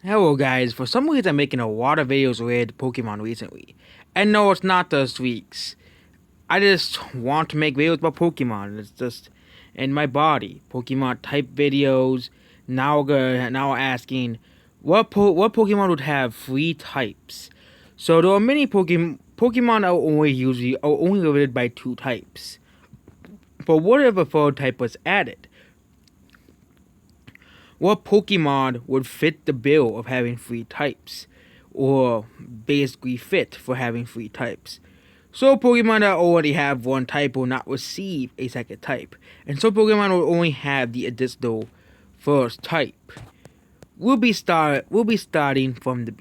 Hello guys, for some reason I'm making a lot of videos related to Pokemon recently. And no, it's not those weeks. I just want to make videos about Pokemon. It's just in my body. Pokemon type videos. Now asking what Pokemon would have three types. So there are many Pokemon are only limited by two types. But what if a third type was added? What Pokemon would fit the bill of having three types? Or basically fit for having three types? So Pokemon that already have one type will not receive a second type. And so Pokemon will only have the additional first type. We'll be starting from the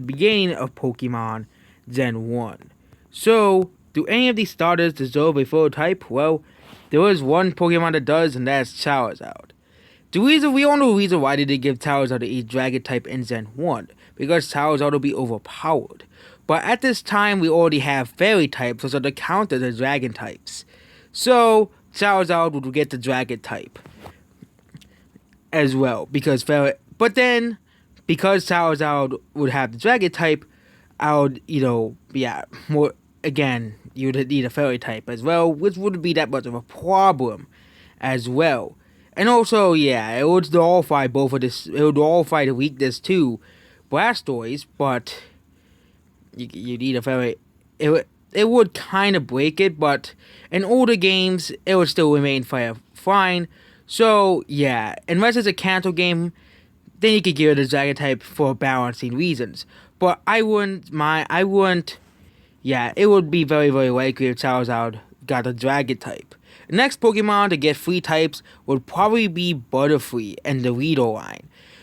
beginning of Pokemon Gen 1. So, do any of these starters deserve a third type? Well, there is one Pokemon that does, and that's Charizard. We all know the reason why they did give Charizard a Dragon type in Gen 1, because Charizard will be overpowered. But at this time, we already have Fairy types, so the counter the Dragon types. So, Charizard would get the Dragon type as well, because because Charizard would have the Dragon type, you'd need a Fairy type as well, which wouldn't be that much of a problem as well. And also, it would nullify it would nullify the weakness to Blastoise, but you need a Fairy. It would kind of break it, but in older games, it would still remain fine. So, unless it's a cancel game, then you could give it a Dragon type for balancing reasons. But it would be very, very likely if Charizard got a Dragon type. The next Pokemon to get three types would probably be Butterfree and the Redoline.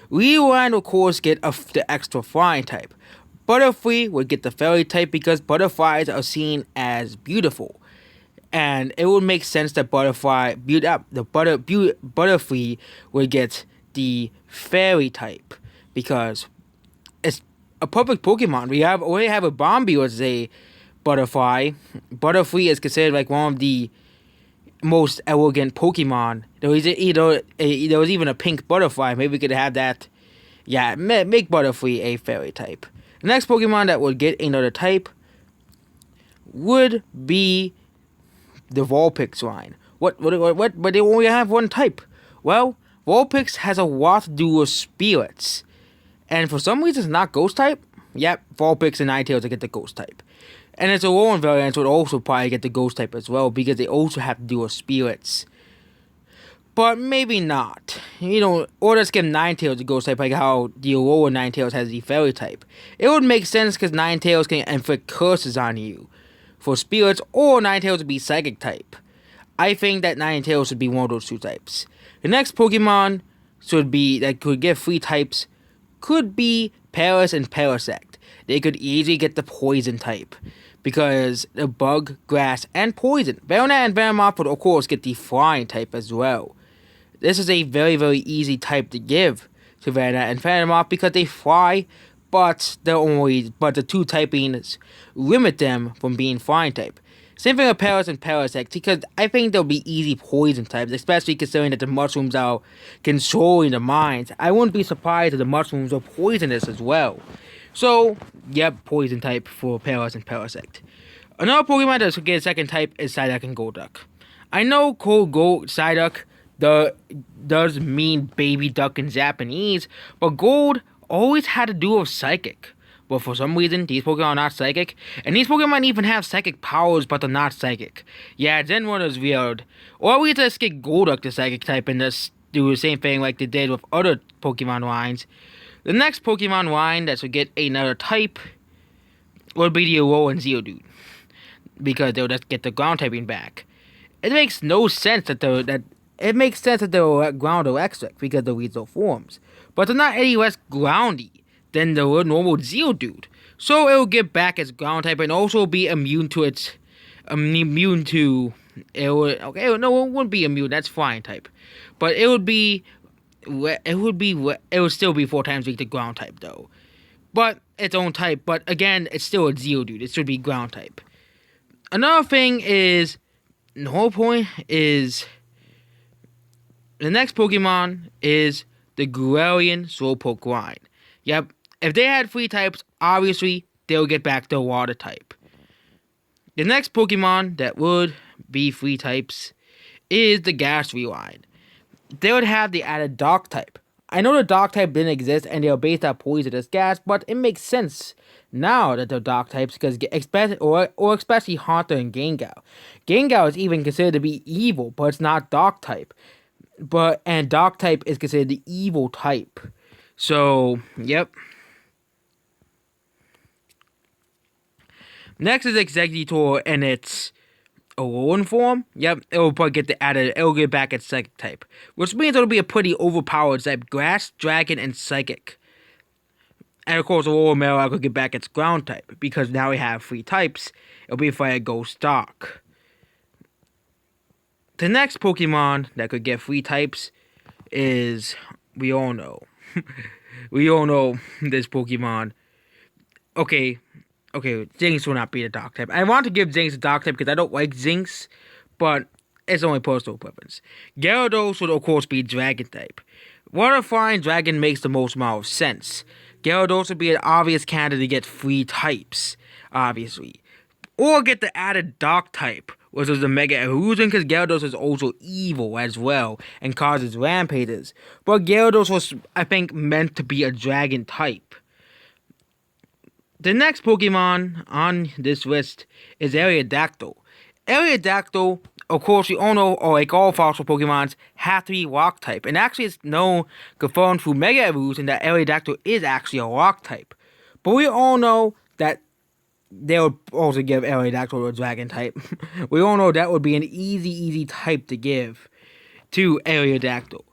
Redoline, of course, get the extra flying type. Butterfree would get the Fairy type because butterflies are seen as beautiful. And it would make sense that Butterfree would get the Fairy type because it's a perfect Pokemon. We already have a Bombay as a butterfly. Butterfree is considered like one of the most elegant Pokemon. There was even a pink butterfly. Maybe we could have that. Yeah, make Butterfree a Fairy type. The next Pokemon that would get another type would be the Vulpix line. What? But they only have one type. Well, Vulpix has a lot to do with spirits, and for some reason it's not Ghost type. Yep, Vulpix and Ninetales will get the Ghost type. And its Alolan variants would also probably get the Ghost type as well, because they also have to do with spirits. But maybe not. Or let's give Ninetales the Ghost type, like how the Alolan Ninetales has the Fairy type. It would make sense because Ninetales can inflict curses on you for spirits, or Ninetales would be Psychic type. I think that Ninetales should be one of those two types. The next Pokemon that could get three types could be Paras and Parasect. They could easily get the Poison type, because the Bug, Grass, and Poison. Venonat and Venomoth would of course get the Flying type as well. This is a very, very easy type to give to Venonat and Venomoth because they fly, but the two typings limit them from being Flying type. Same thing with Paras and Parasect, because I think they'll be easy Poison types, especially considering that the mushrooms are controlling the minds. I wouldn't be surprised if the mushrooms are poisonous as well. So, Poison type for Paras and Parasect. Another Pokemon that should get a second type is Psyduck and Golduck. I know Psyduck does mean baby duck in Japanese, but Gold always had to do with Psychic. But for some reason, these Pokemon are not Psychic, and these Pokemon even have Psychic powers, but they're not Psychic. Yeah, Gen 1 is weird. Or we just get Golduck the Psychic type and just do the same thing like they did with other Pokemon lines. The next Pokemon line that should get another type would be the Alolan Geodude, because they'll just get the ground typing back. It makes no sense that they're ground or electric because they're lethal forms, but they're not any less groundy than the normal Geodude. So it will get back its ground type and also be immune to it wouldn't be immune. That's flying type, but it would still be 4 times weak to ground type though. But its own type, but again, it's still a Geodude. It should be ground type. Another thing is, the whole point is, the next Pokemon is the Galarian Slowpoke line. Yep. If they had 3 types, obviously they'll get back to water type. The next Pokemon that would be 3 types is the Ghastly line. They would have the added Dark type. I know the Dark type didn't exist and they are based on poisonous gas, but it makes sense now that they're Dark types because especially Haunter and Gengar. Gengar is even considered to be evil, but it's not Dark type. And Dark type is considered the evil type. So, yep. Next is Exeggutor and its Alolan form. Yep, it'll probably it'll get back its Psychic type. Which means it'll be a pretty overpowered type. Grass, Dragon, and Psychic. And of course, Alolan Marowak will get back its Ground type. Because now we have 3 types. It'll be Fire, Ghost, Dark. The next Pokemon that could get 3 types is... We all know. We all know this Pokemon. Okay, Jinx will not be the Dark type. I want to give Jinx a Dark type because I don't like Jinx, but it's only personal preference. Gyarados would of course be Dragon type. Water Flying Dragon makes the most amount of sense. Gyarados would be an obvious candidate to get 3 types, obviously. Or get the added Dark type, which is the Mega Evolution, because Gyarados is also evil as well and causes rampages. But Gyarados was, I think, meant to be a Dragon type. The next Pokemon on this list is Aerodactyl. Aerodactyl, of course, we all know, or like all fossil Pokemons, have to be Rock type. And actually, it's confirmed through Mega Evolution that Aerodactyl is actually a Rock type. But we all know that they would also give Aerodactyl a Dragon type. We all know that would be an easy type to give to Aerodactyl.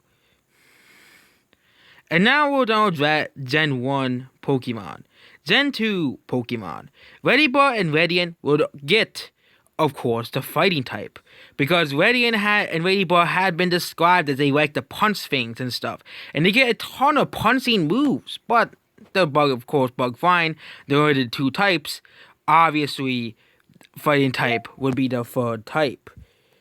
And now we're down with Gen 1 Pokemon. Gen 2 Pokemon. Redditor and Radiant would get, of course, the Fighting type. Because Radiant and Redditor had been described as they like to punch things and stuff. And they get a ton of punching moves. But the bug, of course, bug fine. There are the 2 types. Obviously, Fighting type would be the 3rd type.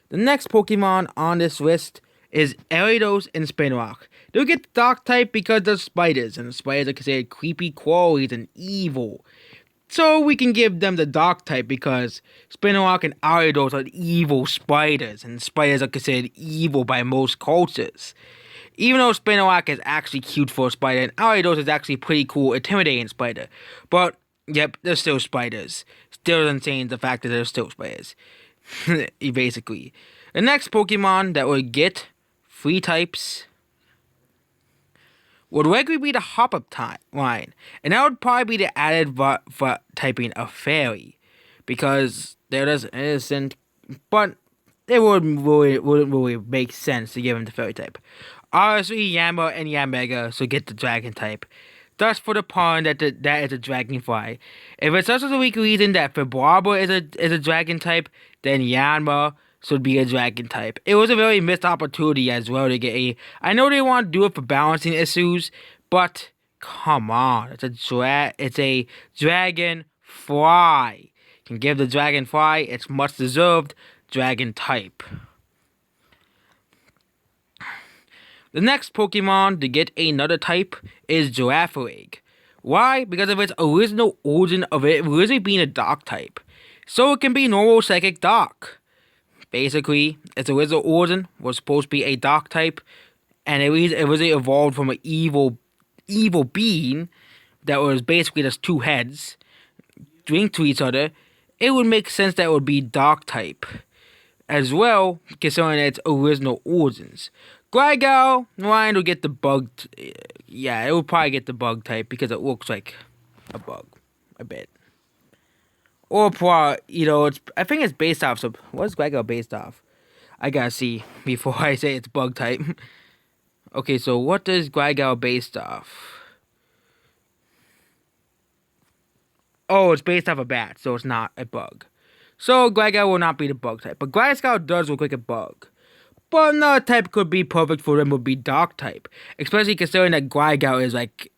The next Pokemon on this list is Ariados and Spinarak. They'll get the Dark type because they're spiders, and the spiders are considered creepy qualities and evil. So we can give them the Dark type because Spinarak and Ariados are evil spiders, and spiders are considered evil by most cultures. Even though Spinarak is actually cute for a spider, and Ariados is actually pretty cool, intimidating spider. But, yep, they're still spiders. Still doesn't change the fact that they're still spiders. Basically. The next Pokemon that would get 3 types would likely be the Hop-Up line. And that would probably be the added typing of Fairy. Because they're just innocent. But it wouldn't really make sense to give them the Fairy type. Obviously, Yanma and Yanmega should get the Dragon type. Thus, for the pun that is a Dragonfly. If it's such a weak reason that Vibrava is a Dragon type, then Yanma should be a Dragon type. It was a very missed opportunity as well to get a... I know they want to do it for balancing issues, but come on. It's a Dragonfly. You can give the Dragonfly its much deserved Dragon type. The next Pokemon to get another type is Girafarig. Why? Because of its original origin of it originally being a Dark type. So it can be normal Psychic Dark. Basically, its original origin was supposed to be a Dark type, and it originally evolved from an evil being that was basically just 2 heads linked to each other. It would make sense that it would be Dark type as well, considering its original origins. Gligar line will get the bug. Yeah, it will probably get the bug type because it looks like a bug a bit. Or I think it's based off. So what is Gligar based off? I gotta see before I say it's bug type. Okay, so what is Gligar based off? Oh, it's based off a bat, so it's not a bug. So Gligar will not be the bug type, but Gliscor does look like a bug. But another type could be perfect for them would be Dark type. Especially considering that Gligar is like...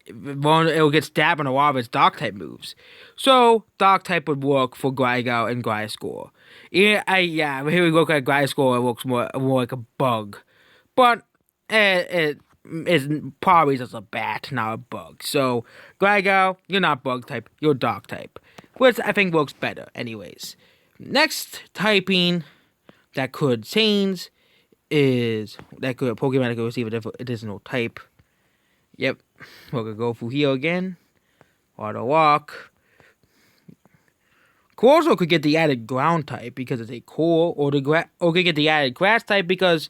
It'll get stabbed on a lot of its Dark type moves. So, Dark type would work for Gligar and Gliscor. Here we look at Gliscor, it looks more like a bug. But, is probably just a bat, not a bug. So, Gligar, you're not bug type, you're dog type. Which I think works better, anyways. Next typing that could change is that could Pokemon that could receive a different additional type. Yep, we're gonna go through here again. Water Walk. Corso could get the added ground type because it's a core, or could get the added grass type because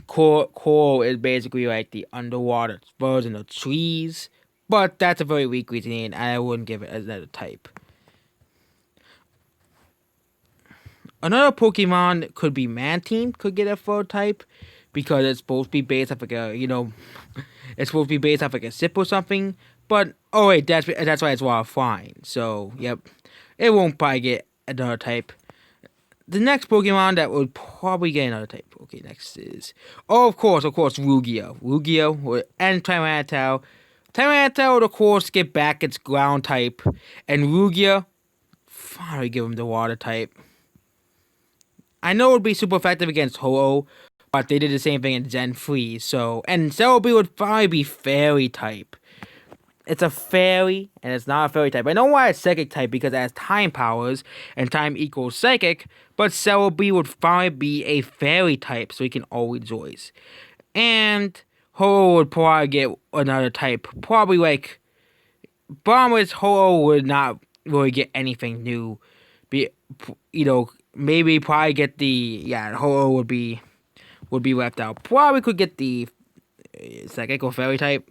coral is basically like the underwater version of trees. But that's a very weak reasoning, and I wouldn't give it as a type. Another Pokemon could be Mantine, could get a third type because it's supposed to be based off like a, it's supposed to be based off like a sip or something. But oh wait, that's why it's wild flying. So yep, it won't probably get another type. The next Pokemon that would probably get another type. Okay, next is of course, Lugia, and Tyranitar. Tyranitar would of course get back its ground type, and Lugia finally give him the water type. I know it would be super effective against Ho-Oh, but they did the same thing in Gen 3, so... And Celebi would probably be Fairy type. It's a Fairy, and it's not a Fairy type. I know why it's Psychic type, because it has Time powers, and Time equals Psychic, but Celebi would probably be a Fairy type, so he can always voice. And Ho-Oh would probably get another type. Probably like... Bombers, Ho-Oh would not really get anything new. Maybe probably get the Ho-Oh would be left out. Probably could get the Psychic or Fairy type.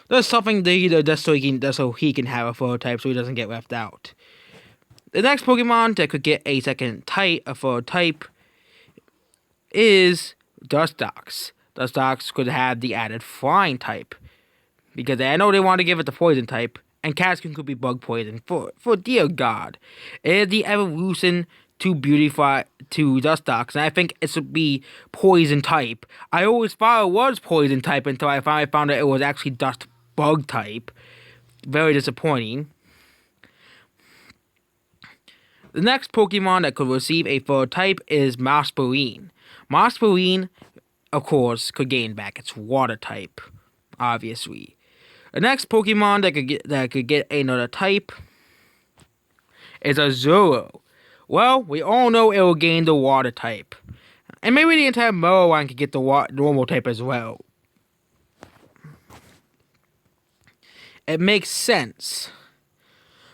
There's something either just so he can have a third type, so he doesn't get left out. The next Pokemon that could get a third type, is Dustox. Dustox could have the added Flying type because I know they want to give it the Poison type, and Cascoon could be Bug Poison. For dear God, it is the evolution to beautify to Dustox, and I think it should be Poison type. I always thought it was Poison type until I finally found out it was actually Dust Bug type. Very disappointing. The next Pokemon that could receive a third type is Masparene. Masparene, of course, could gain back its water type, obviously. The next Pokemon that could get another type is Azuro. Well, we all know it will gain the water type. And maybe the entire Mero line could get the normal type as well. It makes sense.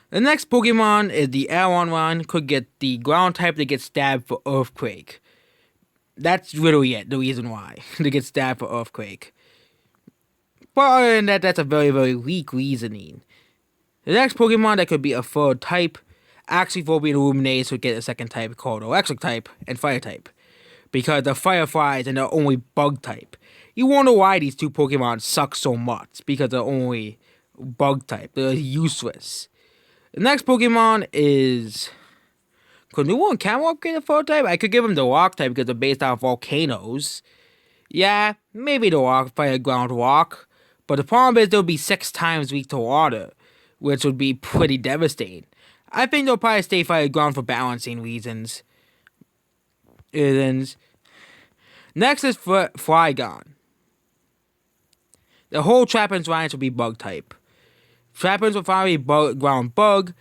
The next Pokemon is the Aeron line, could get the ground type that gets stabbed for Earthquake. That's literally it, the reason why. They get stabbed for Earthquake. But other than that, that's a very, very weak reasoning. The next Pokemon that could be a third type, actually Phobian Luminaries would get a second type called Electric type and Fire type. Because the Fireflies are the only Bug type. You wonder why these two Pokemon suck so much. Because they're only Bug type. They're useless. The next Pokemon is... Could New One Camel upgrade a third type? I could give him the Rock type because they're based off volcanoes. Yeah, maybe the Rock, Fire, Ground, Rock. But the problem is they'll be 6 times weak to water. Which would be pretty devastating. I think they'll probably stay Fire Ground for balancing reasons. Next is Flygon. The whole Trapinch Alliance will be Bug type. Trapinch will probably be Ground Bug,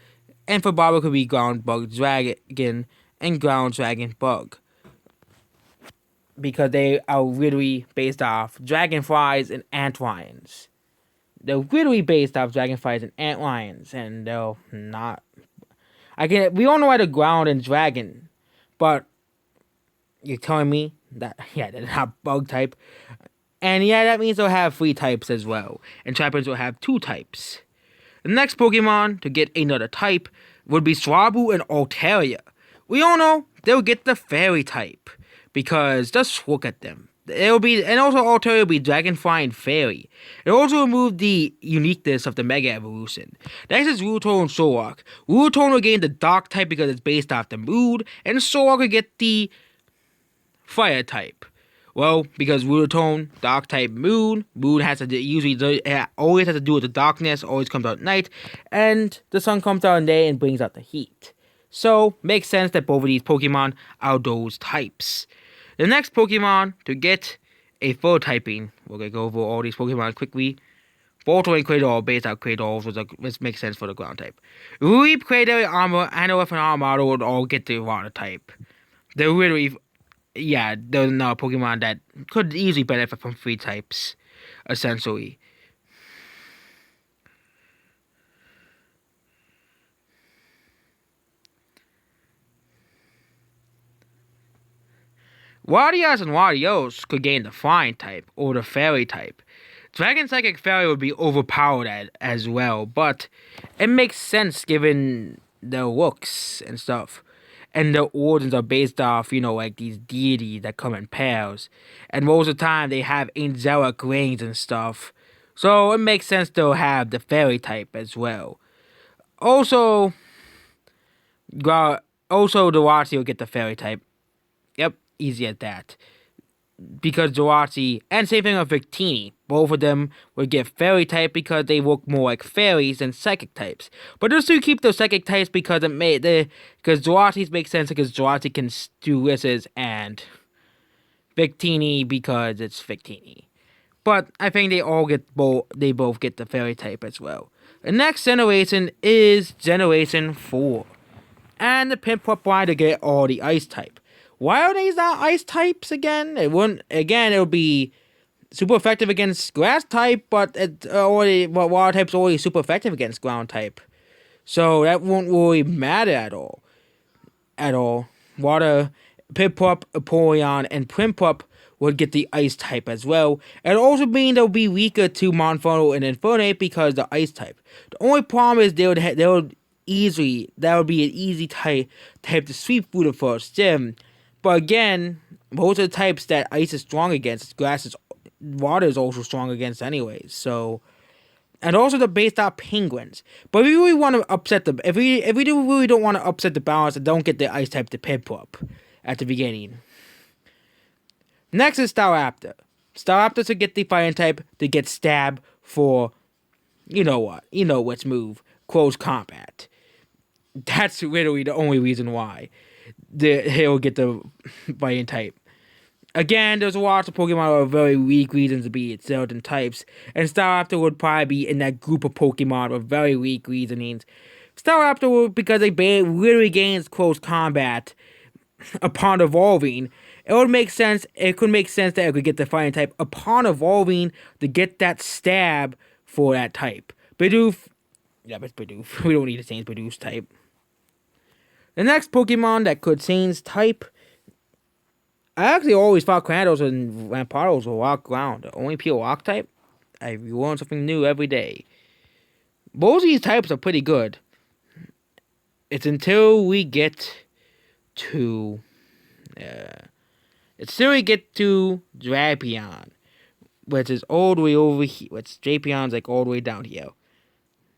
and for Barber could be Ground Bug Dragon and Ground Dragon Bug. Because they are literally based off Dragonflies and Antlions. They're literally based off Dragonflies and Antlions, and they're not... we all know why they're Ground and Dragon, but you're telling me that, they're not Bug type. And that means they'll have 3 types as well, and Trapinch will have 2 types. The next Pokemon to get another type would be Swablu and Altaria. We all know they'll get the Fairy type, because just look at them. And also Altaria will be Dragonfly and Fairy. It also removed the uniqueness of the Mega Evolution. Next is Rutoon and Solrock. Rutoon will gain the Dark type because it's based off the mood, and Solrock will get the Fire type. Well, because Rutoon, Dark type moon has to always has to do with the darkness, always comes out at night, and the sun comes out at day and brings out the heat. So, makes sense that both of these Pokemon are those types. The next Pokemon to get a full typing. We're gonna go over all these Pokemon quickly. Voltorb and Kratos based out Kratos, which makes sense for the ground type. Reap, Kratos, Armor, and if an Armado would all get the water type. They're literally, yeah, there's another Pokemon that could easily benefit from 3 types, essentially. Latias and Latios could gain the Flying type or the Fairy type. Dragon Psychic Fairy would be overpowered as well, but it makes sense given their looks and stuff. And their origins are based off, like these deities that come in pairs. And most of the time they have angelic wings and stuff. So it makes sense they'll have the Fairy type as well. Also, the Latias will get the Fairy type. Yep, easy at that. Because Jirachi, and same thing with Victini, both of them would get Fairy type because they look more like fairies than Psychic types. But they'll still keep those Psychic types because Jirachi's make sense because Jirachi can do whizzes, and Victini because it's Victini. But I think they both get the Fairy type as well. The next generation is Generation 4. And the Piplup line to get all the Ice type. Why are these not Ice types again? It'll be super effective against Grass type, but Water type's already super effective against Ground type. So that won't really matter at all. Water, Piplup, Porygon, and Prinplup would get the Ice type as well. And also mean they'll be weaker to Monferno and Infernape because the Ice type. The only problem is that would be an easy type to sweep through the first gym. But again, most of the types that Ice is strong against, Water is also strong against anyways. So, and also the based out Penguins. But if we really want to upset them, if we really don't want to upset the balance, and don't get the Ice type to Piplup at the beginning. Next is Staraptor. Staraptor to get the Fighting type to get Stab for, which move, Close Combat. That's literally the only reason why he'll get the Fighting type. Again, there's a lot of Pokemon with very weak reasons to be certain types, and Staraptor would probably be in that group of Pokemon with very weak reasonings. Staraptor would, because they literally gains Close Combat upon evolving. It could make sense that it could get the Fighting type upon evolving to get that Stab for that type. Bidoof. Yeah, it's Bidoof. We don't need to change Bidoof's type. The next Pokemon that could change type, I actually always thought Cranidos and Rampardos were rock ground. Only pure rock type? I learn something new every day. Both of these types are pretty good. It's until we get to Drapion, which is all the way over here. Drapion's like all the way down here.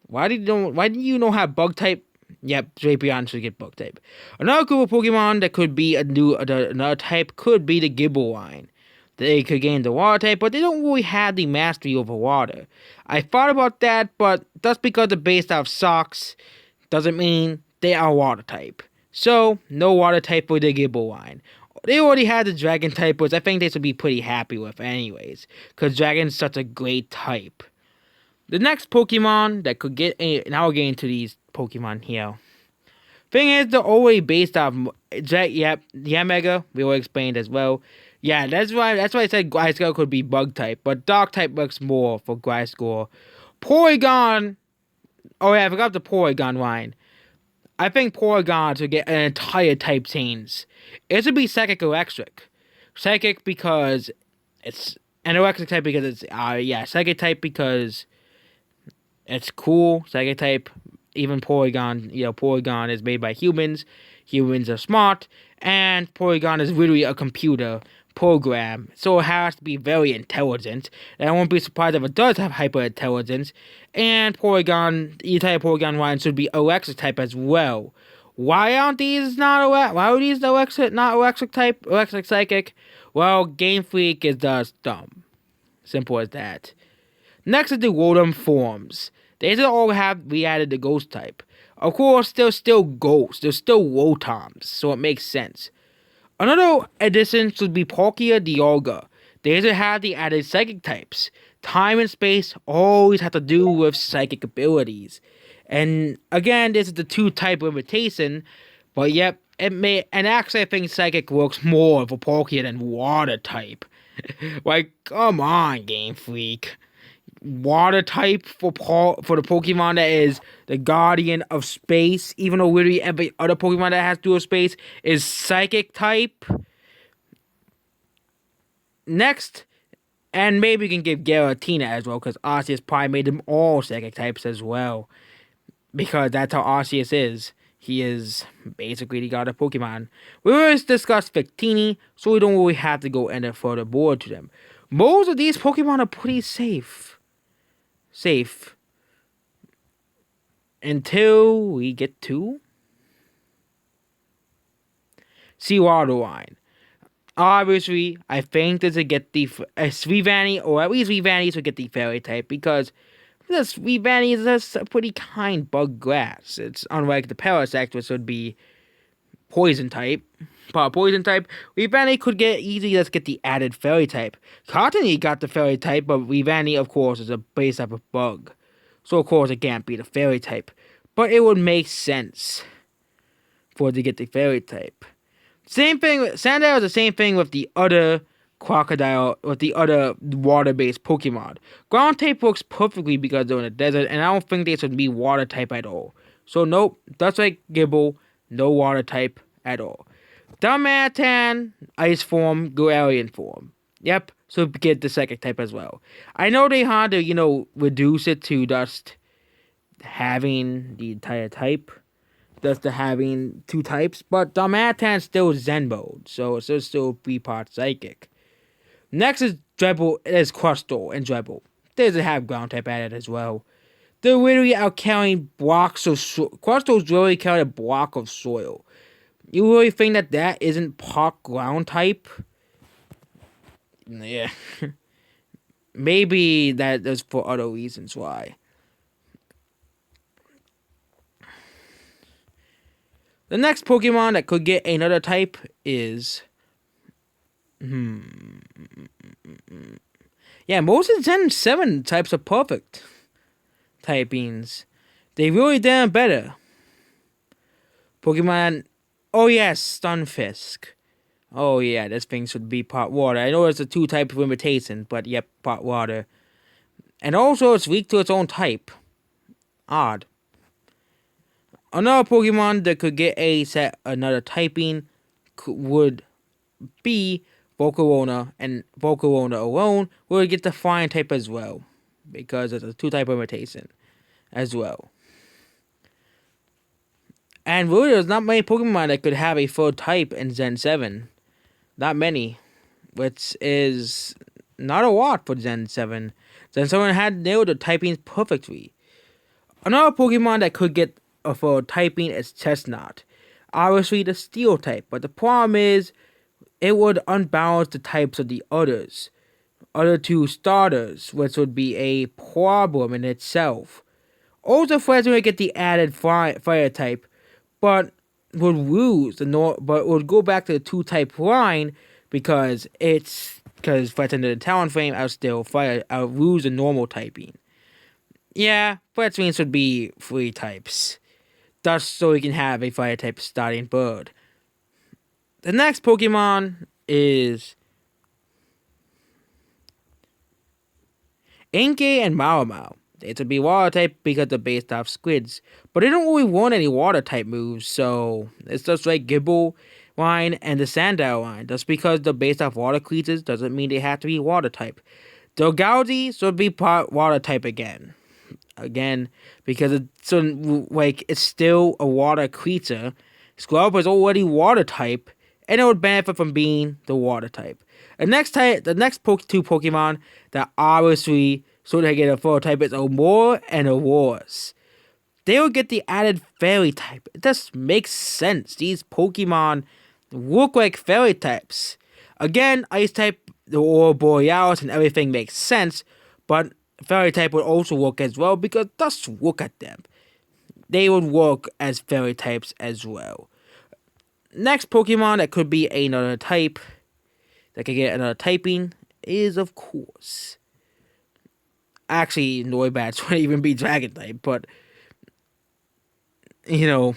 Why didn't you know how bug type? Yep, Drapion should get bug type. Another group of Pokemon that could be another type could be the Gible line. They could gain the water type, but they don't really have the mastery over water. I thought about that, but just because they're based off socks doesn't mean they are water type. So, no water type for the Gible line. They already had the Dragon type, which I think they should be pretty happy with anyways, because Dragon's such a great type. The next Pokemon that could get, now we're getting to these Pokemon here. Thing is, they're already based off, Yamega, we already explained as well. Yeah, that's why I said Gliscor could be bug type, but dog type works more for Gliscor. Porygon, oh yeah, I forgot the Porygon line. I think Porygon should get an entire type change. It should be Psychic Electric. Psychic because it's an Electric type because it's, Psychic type because it's cool. Psychic type, even Porygon, Porygon is made by humans. Humans are smart, and Porygon is literally a computer program, so it has to be very intelligent. And I won't be surprised if it does have hyper intelligence. And Porygon, the entire Porygon line should be Electric type as well. Why aren't these not Why are these not Electric type? Electric Psychic? Well, Game Freak is just dumb. Simple as that. Next is the Rotom forms. They should all have re-added the Ghost type. Of course, they're still Ghosts. They're still Rotoms, so it makes sense. Another addition should be Palkia Dialga. They would have the added psychic types. Time and space always have to do with psychic abilities. And again, this is the 2-type limitation, but yep, it may, and actually I think psychic works more for Pokemon than water type. Like, come on, Game Freak. Water type for the Pokemon that is the guardian of space, even though literally every other Pokemon that has dual space is psychic type. Next, and maybe we can give Giratina as well, because Arceus probably made them all psychic types as well. Because that's how Arceus is. He is basically the god of Pokemon. We always discussed Victini, so we don't really have to go any further board to them. Most of these Pokemon are pretty safe. Until we get to Seawater Line. Obviously, I think this would get the Sweetvanny, or at least Sweetvanny would get the Fairy type, because the Sweetvanny is just a pretty kind bug grass. It's unlike the Parasect, which would be Poison type. Sweetvanny could easily just get the added Fairy type. Cottony got the Fairy type, but Sweetvanny, of course, is a base type of bug. So, of course, it can't be the Fairy type. But it would make sense for it to get the Fairy type. Same thing, Sandile is the same thing with the other crocodile, with the other water-based Pokemon. Ground type works perfectly because they're in the desert, and I don't think they should be water type at all. So nope, just like Gibble, no water type at all. Darmanitan, ice form, Galarian form. Yep, so get the psychic type as well. I know they had to, reduce it to just having the entire type. Just to having 2 types, but Darmanitan's still Zen mode, so it's still 3-part psychic. Next is Crustle and Drebble. They doesn't have ground type added as well. They're literally out carrying blocks of soil. Crustle's really carrying a block of soil. You really think that isn't part ground type? Yeah. Maybe that is for other reasons why. The next Pokemon that could get another type is... Yeah, most of the Gen 7 types are perfect typings. They really done better. Pokemon... Oh yes, Stunfisk. Oh yeah, this thing should be part water. I know it's a 2-type limitation, but yep, part water. And also it's weak to its own type. Odd. Another Pokemon that could get another typing would be Volcarona, and Volcarona alone would get the flying type as well, because it's a 2-type limitation as well. And really, there's not many Pokemon that could have a full type in Gen 7. Not many, which is not a lot for Gen 7. Gen 7 had nailed the typings perfectly. Another Pokemon that could get for typing is Chestnut. Obviously the steel type, but the problem is it would unbalance the types of the other 2 starters, which would be a problem in itself. Also, Flygon would get the added fire type, but would lose but would go back to the 2-type line because Flygon the Talonflame out lose the normal typing. Yeah, Flygon would be 3 types. Thus, so we can have a fire type starting bird. The next Pokemon is Inkay and Malamau. They should be water type because they're based off squids, but they don't really want any water type moves, so it's just like Gibble line and the Sandile line. Just because they're based off water creatures doesn't mean they have to be water type. Delgauzi should be part water type again, because it's still a water creature. Squirtle is already water type, and it would benefit from being the water type. The next 2 Pokemon that obviously should get a full type is Omore and Aurorus. They will get the added fairy type. It just makes sense. These Pokemon look like fairy types. Again, ice type, the Aurora Borealis and everything makes sense, but fairy type would also work as well, because just look at them. They would work as fairy types as well. Next Pokemon that could be another type, that could get another typing, is, of course, actually Noibats wouldn't even be Dragon type, but you know,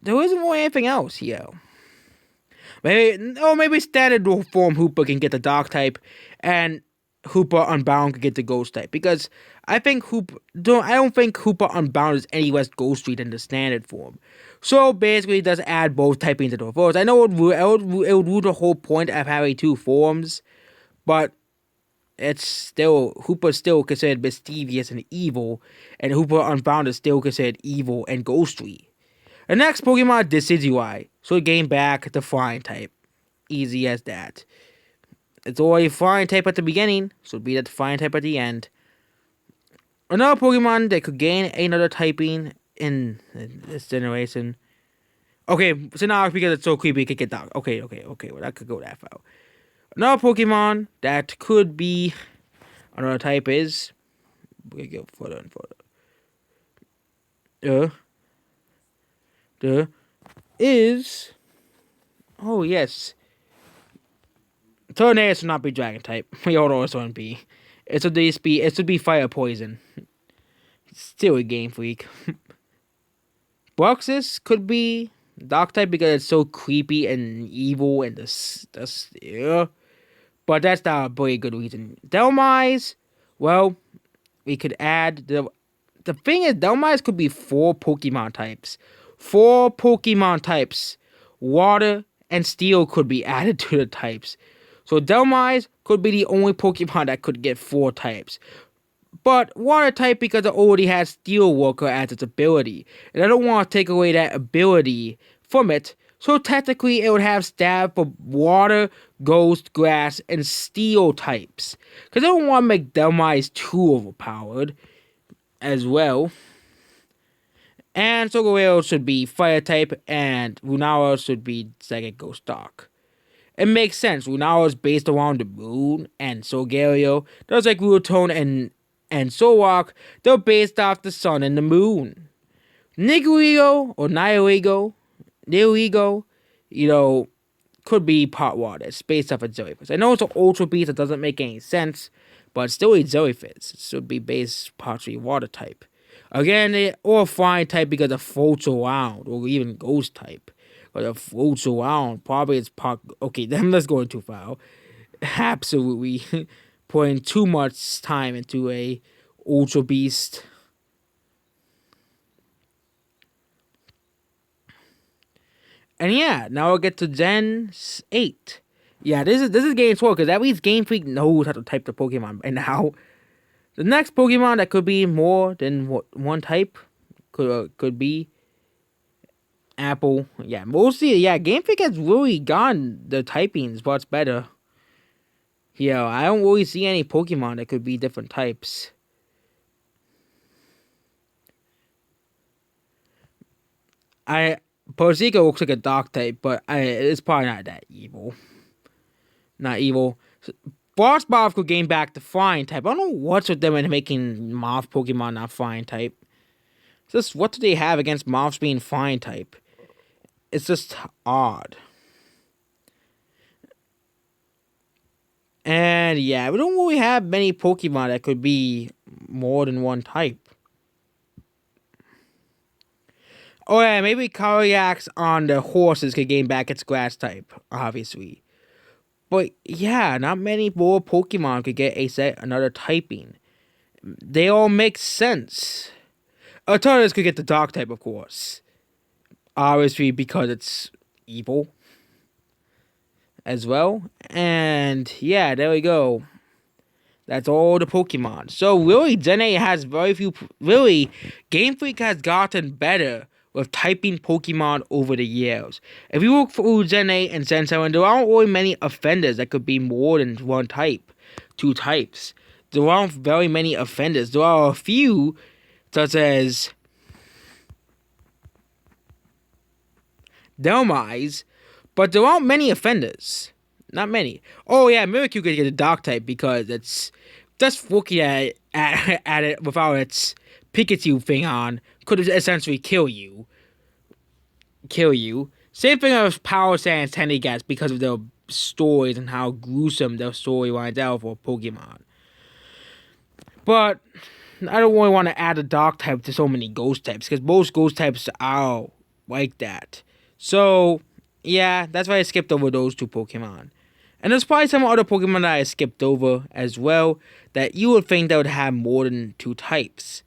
there isn't really anything else here. Maybe standard form Hooper can get the Dark type, and Hooper Unbound can get the Ghost type. Because I don't think Hooper Unbound is any less ghostly than the standard form. So basically, it does add both typings into the force. I know it would rule the whole point of having two forms, but Hooper's still considered mischievous and evil, and Hooper Unbound is still considered evil and ghostly. The next Pokemon, Decidueye. So it gained back the Flying type. Easy as that. It's already Flying type at the beginning, so it'll be that Flying type at the end. Another Pokemon that could gain another typing in this generation. Okay, so now because it's so creepy, it could get dark. Okay, well, that could go that far. Another Pokemon that could be another type is... We go further and further. Is... Oh, yes. Tornadus would not be Dragon type. We all know it's going to be. It would be Fire Poison. Still a Game Freak. Bruxus could be Dark type because it's so creepy and evil and but that's not a very good reason. Dhelmise, well, we could add the thing is Dhelmise could be 4 Pokemon types. 4 Pokemon types. Water and Steel could be added to the types. So Dhelmise could be the only Pokemon that could get 4 types. But Water type because it already has Steel Worker as its ability. And I don't want to take away that ability from it. So technically it would have stab for Water, Ghost, Grass, and Steel types. Because I don't want to make Dhelmise too overpowered as well. And Solgaleo should be Fire type, and Lunara should be Psychic Ghost Dark. It makes sense. Lunara is based around the moon, and Solgaleo, just like Ruotone and Solrock, they're based off the sun and the moon. Nihilego or Nihilego, could be part water. It's based off of Jellyfish. I know it's an Ultra Beast that doesn't make any sense, but it's still a Jellyfish. It should be based partially water type. Again, or Flying type because it floats around, or even Ghost type. But it floats around, probably it's part... Okay, then let's go too far. Absolutely putting too much time into a Ultra Beast. And yeah, now we'll get to Gen 8. Yeah, this is Game 12, because at least Game Freak knows how to type the Pokemon by now. The next Pokemon that could be more than one type could be Apple. Yeah, mostly, yeah, Game Freak has really gotten the typings much better. Yeah, I don't really see any Pokemon that could be different types. Parasect looks like a Dark type, but it's probably not that evil. Not evil. Frostmoth could gain back the Flying type. I don't know what's with them in making Moth Pokemon not Flying type. It's just, what do they have against Moths being Flying type? It's just odd. And yeah, we don't really have many Pokemon that could be more than one type. Oh yeah, maybe Calyrex on the horses could gain back its Grass type, obviously. But yeah, not many more Pokemon could get another typing. They all make sense. Artorias could get the Dark type, of course. Obviously, because it's evil as well. And yeah, there we go. That's all the Pokemon. So really, Gen 8 has very few... Really, Game Freak has gotten better with typing Pokemon over the years. If you look through Gen 8 and Gen 7, there aren't really many offenders that could be more than one type, 2 types. There aren't very many offenders. There are a few, such as Dhelmise, but there aren't many offenders. Not many. Oh yeah, Mimikyu could get a Dark type because it's just looking at it without its Pikachu thing on could essentially kill you. Same thing with Power Sand and Tendigas because of their stories and how gruesome the story winds out for Pokemon. But I don't really want to add a dark type to so many ghost types, because most ghost types are like that. So, yeah, that's why I skipped over those 2 Pokemon. And there's probably some other Pokemon that I skipped over as well, that you would think that would have more than 2 types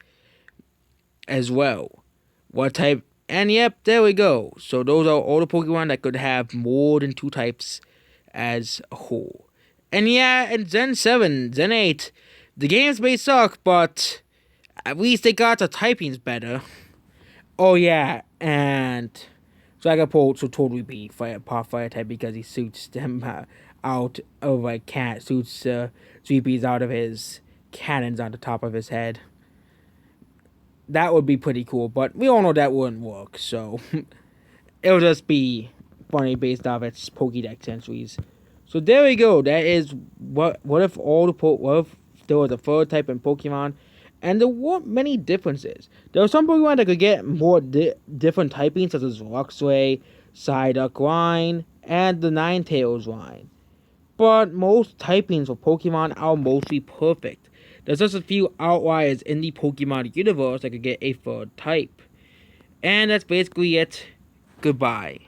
as well. What type? And yep, there we go. So those are all the Pokemon that could have more than 2 types as a whole. And yeah, in Gen 7, Gen 8, the games may suck, but at least they got the typings better. Oh yeah, and Dragapult should totally be fire type, because he shoots them out of a cat, shoots Sweepies out of his cannons on the top of his head. That would be pretty cool, but we all know that wouldn't work, so it'll just be funny based off its Pokédex entries. So there we go. That is what if what if there was a 3rd type in Pokemon, and there weren't many differences. There were some Pokemon that could get more different typings, such as Luxray, Psyduck line, and the Ninetales line. But most typings for Pokemon are mostly perfect. There's just a few outliers in the Pokemon universe that could get a 3rd type. And that's basically it. Goodbye.